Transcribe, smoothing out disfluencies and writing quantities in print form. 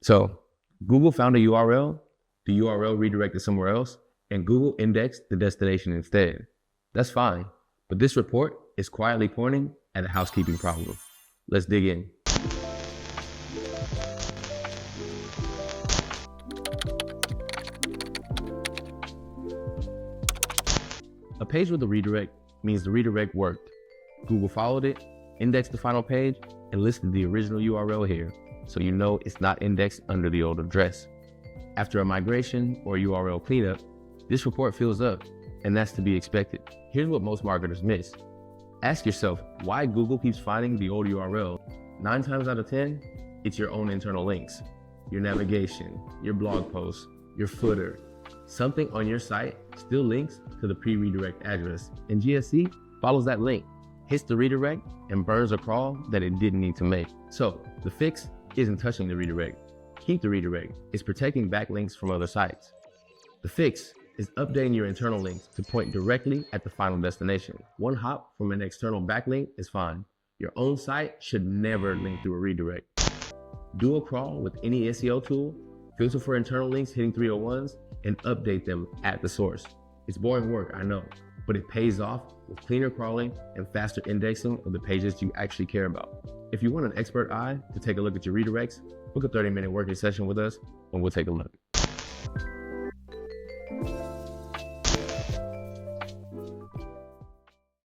So Google found a URL, the URL redirected somewhere else, and Google indexed the destination instead. That's fine, but this report is quietly pointing at a housekeeping problem. Let's dig in. A page with a redirect means the redirect worked. Google followed it, indexed the final page, and listed the original URL here, so you know it's not indexed under the old address. After a migration or URL cleanup, this report fills up, and that's to be expected. Here's what most marketers miss. Ask yourself why Google keeps finding the old URL. 9 times out of 10, it's your own internal links, your navigation, your blog posts, your footer. Something on your site still links to the pre-redirect address, and GSC follows that link, hits the redirect, and burns a crawl that it didn't need to make. So the fix isn't touching the redirect. Keep the redirect. It's protecting backlinks from other sites. The fix is updating your internal links to point directly at the final destination. One hop from an external backlink is fine. Your own site should never link through a redirect. Do a crawl with any SEO tool, filter for internal links hitting 301s, and update them at the source. It's boring work, I know, but it pays off with cleaner crawling and faster indexing of the pages you actually care about. If you want an expert eye to take a look at your redirects, book a 30-minute working session with us and we'll take a look.